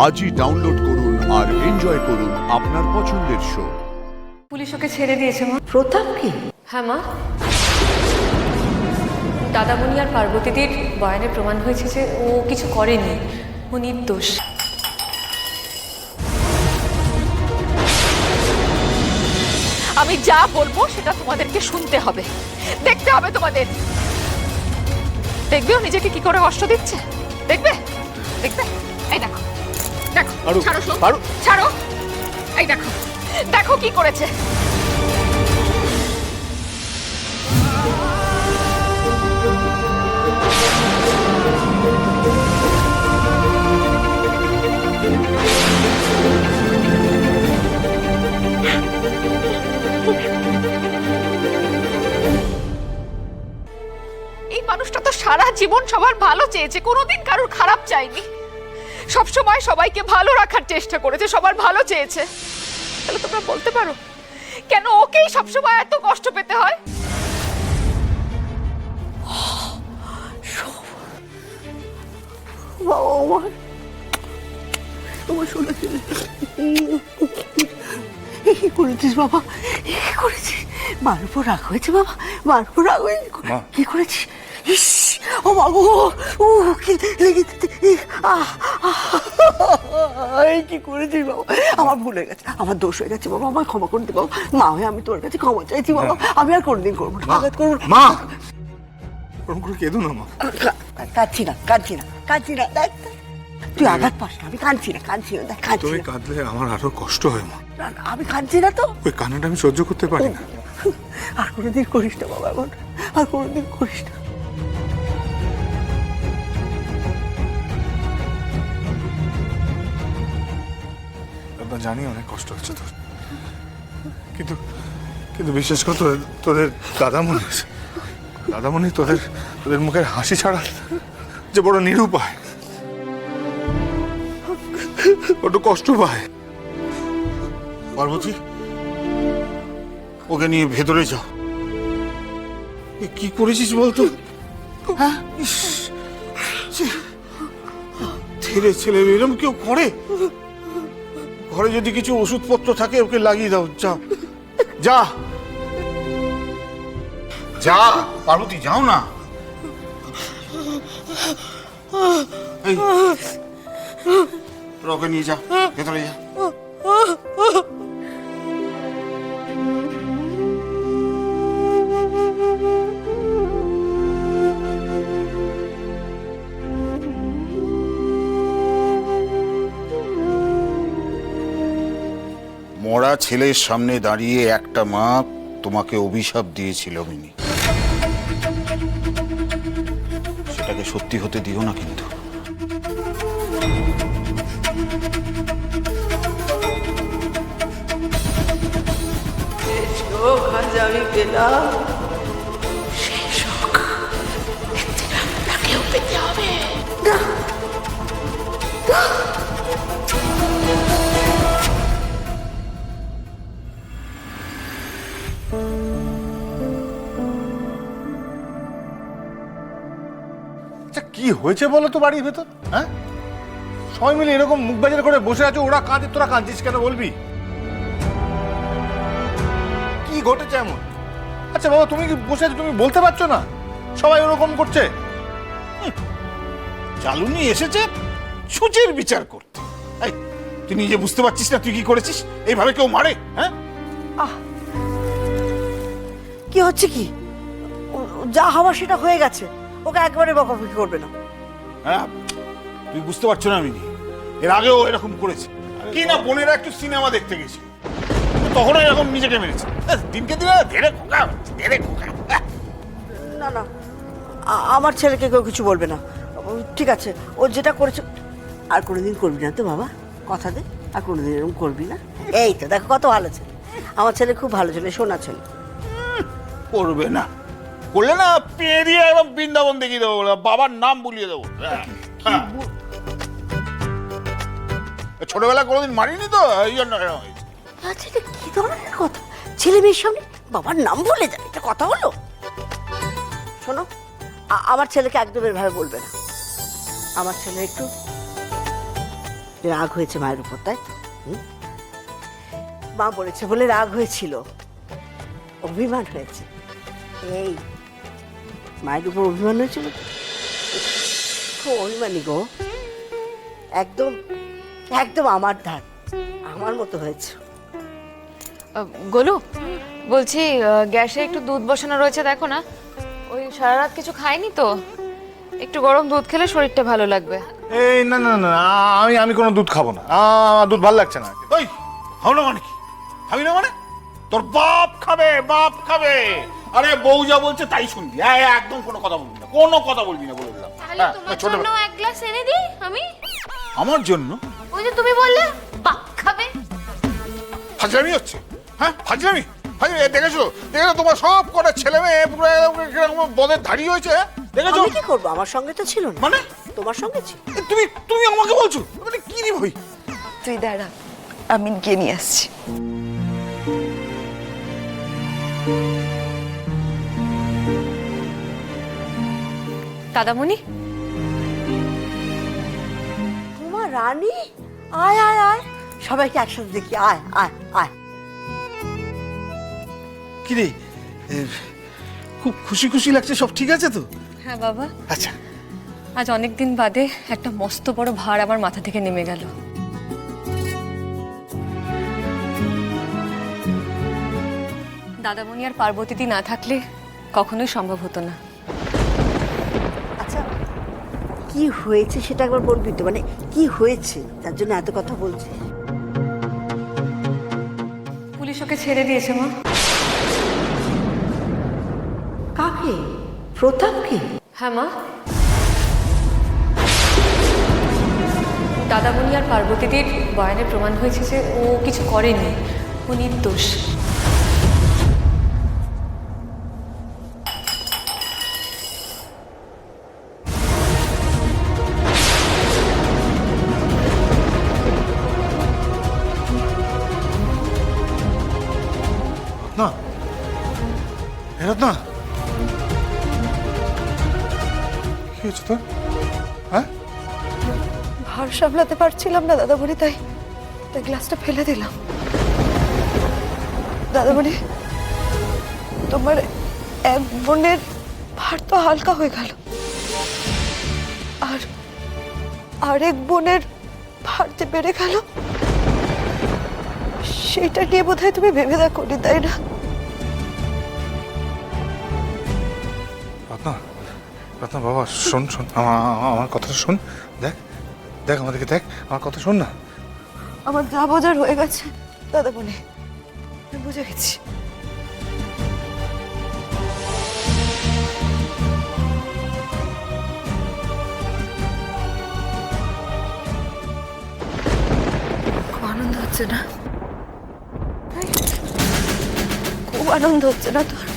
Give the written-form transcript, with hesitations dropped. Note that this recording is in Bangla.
আজই ডাউনলোড করুন আর এনজয় করুন আপনার পছন্দের শো। পুলিশ ওকে ছেড়ে দিয়েছে মা। প্রতাপ কি? হ্যাঁ মা, দাদামণি আর পার্বতীদের বয়ানে প্রমাণ হয়েছে যে ও কিছু করেনি, ও নির্দোষ। আমি যা বলবো সেটা তোমাদেরকে শুনতে হবে, দেখতে হবে তোমাদের। দেখবেও নিজেকে কি করে কষ্ট দিচ্ছে, দেখবে দেখবে। এই দেখো দেখো, ছাড়ো শোন, ছাড়ো। এই দেখো দেখো কি করেছে। এই মানুষটা তো সারা জীবন সবার ভালো চেয়েছে, কোনোদিন কারোর খারাপ চায়নি, সবসময় সবাইকে ভালো রাখার চেষ্টা করেছে, সবার ভালো চেয়েছে। তাহলে তোমরা বলতে পারো কেন ওকেই সবসময় এত কষ্ট পেতে হয়? কি করেছিস বাবা? কি করেছিস? মার উপর রাগ হয়েছে বাবা? মার উপর রাগ হয়েছে? কি করেছিস? ইস, ও বাবু, ও কি লেগেছে? কি করেছিস বাবা? আমার ভুল হয়ে গেছে, আমার দোষ হয়ে গেছে বাবা, আমার ক্ষমা করে দে বাবা। মা হয়ে আমি তোর কাছে ক্ষমা চাইছি বাবা, আমি আর কোনোদিন করবো না, আঘাত করবো না। মা, ওরকম করে কেঁদো না মা। কাঁদছি না, কাঁদছি না, কাঁদছি না, দেখ তুই আঘাত পাস না, আমি কাঁদছি না, কাঁদছি না, দেখ কাঁদছি তুমি না। কাঁদলে আমার আরো কষ্ট হয় মা। না, না, আমি কাঁদছি না তো। ওই কান্নাটা আমি সহ্য করতে পারি না। আর কোনোদিন করিস না বাবা, এমন আর কোনোদিন করিস না। একবার জানি অনেক কষ্ট হচ্ছে তোর, কিন্তু কিন্তু বিশ্বাস কর, তোদের দাদামণি তোদের মুখের হাসি ছাড়া যে বড় নিরুপায়, বড় কষ্ট পায়। পার্বতী, ওকে নিয়ে ভেতরে যাও। এ কি করেছিস বলতো? হ্যাঁ, ধীরে ছেলে এরকম কেউ করে? ঘরে যদি কিছু ওষুধপত্র থাকে ওকে লাগিয়ে দাও। যা যা যা পার্বতী, যাও না। এই, তোরা ওকে নিয়ে যা, ভেতরে যা। মরা ছেলের সামনে দাঁড়িয়ে একটা মা তোমাকে অভিশাপ দিয়েছিল মিনি, সেটাকে সত্যি হতে দিও না কিন্তু। আমি পেলাম, তাকেও পেতে হবে। আচ্ছা, কি হয়েছে বলো তো বাড়ির ভেতর? হ্যাঁ, সবাই মিলে এরকম মুখ বাজার করে বসে আছো, ওরা কাঁদে তোরা কাঁদছিস কেন বলবি? কি ঘটেছে এমন? আচ্ছা বাবা, তুমি কি বসে আছো, তুমি বলতে পারছো না? সবাই ওরকম করছে। চালুনি এসেছে সুচের বিচার করতে। এই, তুই নিজে বুঝতে পারছিস না তুই কি করেছিস? এইভাবে কেউ মারে? হ্যাঁ, কি হচ্ছে কি? যা হওয়ার সেটা হয়ে গেছে, ওকে একবারে বকাবকি করবে না। হ্যাঁ, তুই বুঝতে পারছো না মিনি, এর আগেও এরকম করেছে কি না? বোনেরা একটু সিনেমা দেখতে গেছে, তখনও এরকম নিজেকে মেরেছে। দিনকে দিনে ধীরে খোকা, ধীরে খোকা। না না, আমার ছেলেকে কেউ কিছু বলবে না, ঠিক আছে? ও যেটা করেছে আর কোনোদিন করবি না তো বাবা, কথা দে, আর কোনোদিন এরকম করবি না। এই তো দেখো কত ভালো ছেলে, আমার ছেলে খুব ভালো ছেলে, সোনা ছেলে। করবে না, করলে না পেয়ে দিয়ে এবং বৃন্দাবন দেখিয়ে দেবো, বাবার নাম বলিয়ে দেবো। ছোটবেলা কোনোদিন মারিনি তো, এই জন্য আচ্ছা, এটা কি ধরনের কথা? ছেলে মেয়ের সামনে বাবার নাম বলে যায়, এটা কথা হলো? শোনো, আমার ছেলেকে একদম এভাবে বলবে না। আমার ছেলে একটু রাগ হয়েছে মায়ের উপর, তাই তো? হুম? মা বলেছে বলে রাগ হয়েছিল, অভিমান হয়েছে। এই মায়ের উপর অভিমান হয়েছিল তো? খুব অভিমানী গো, একদম একদম আমার ধার, আমার মতো হয়েছে। গোলু বলছি গ্যাসে একটু দুধ বসানো রয়েছে, দেখো না। ওই সারা রাত কিছু খাইনি তো, একটু গরম দুধ খেলে শরীরটা ভালো লাগবে। এই না না না, আমি কোনো দুধ খাবো না, আমার দুধ ভালো লাগছে না। ওই খাও না মানে কি? খাবি না মানে? তোর বাপ খাবে, বাপ খাবে। আরে বউ যা বলছে তাই শুনবি, একদম কোনো কথা বলবি না, কোনো কথা বলবি না বলে দিলাম। তাহলে তোমার জন্য এক গ্লাস এনে দিই আমি। আমার জন্য? ওই যে তুমি বললে পাক খাবে। ফাজলামি হচ্ছে, হ্যাঁ ফাজলামি। দেখেছো দেখেছো তোমার সব কটা ছেলে মেয়ে পুরো এরকম বদের ধাড়ি হয়েছে, দেখেছো? আমি কি করবো, আমার সঙ্গে তো ছিল না। মানে তোমার সঙ্গে ছিল। তুমি তুমি আমাকে বলছো মানে কি রে ভাই? তুই দাঁড়া, আমি গিয়ে নিয়ে আসছি। দাদামণি, তোমার রানী, আয় আয় আয়, সবাইকে একসাথে দেখি, আয় আয় আয়। কি রে, খুব খুশি খুশি লাগছে, সব ঠিক আছে তো? হ্যাঁ বাবা, আচ্ছা, আজ অনেক দিন বাদে একটা মস্ত বড় ভার আমার মাথা থেকে নেমে গেল। দাদামণি আর পার্বতীদি না থাকলে কখনোই সম্ভব হতো না। আচ্ছা, কি হয়েছে সেটা একবার বলবি তো? মানে কি হয়েছে তার জন্য এত কথা বলছিস? পুলিশ ওকে ছেড়ে দিয়েছে মা। কাকে? প্রতাপকে? হ্যাঁ মা, দাদামণি আর পার্বতীদির বয়ানে প্রমাণ হয়েছে যে ও কিছু করেনি, ও নির্দোষ। না না, কি হয়েছে তোর? হ্যাঁ, ভার সামলাতে পারছিলাম না দাদামণি, তাই গ্লাসটা ফেলে দিলাম। দাদামণি, তোমার এক বোনের ভার তো হালকা হয়ে গেল, আর আরেক বোনের ভার যে বেড়ে গেল, সেটা নিয়ে বোধহয় তুমি ভেবে দেখো নি, তাই না? রত্না, রত্না বাবা, শোন শোন, আমার কথাটা শোন। দেখ দেখ আমাদেরকে দেখ, আমার কথা শোন না। আমার যা বোঝার হয়ে গেছে দাদামণি, আমি বুঝে গেছি। খুব আনন্দ হচ্ছে না? খুব আনন্দ হচ্ছে না তোর?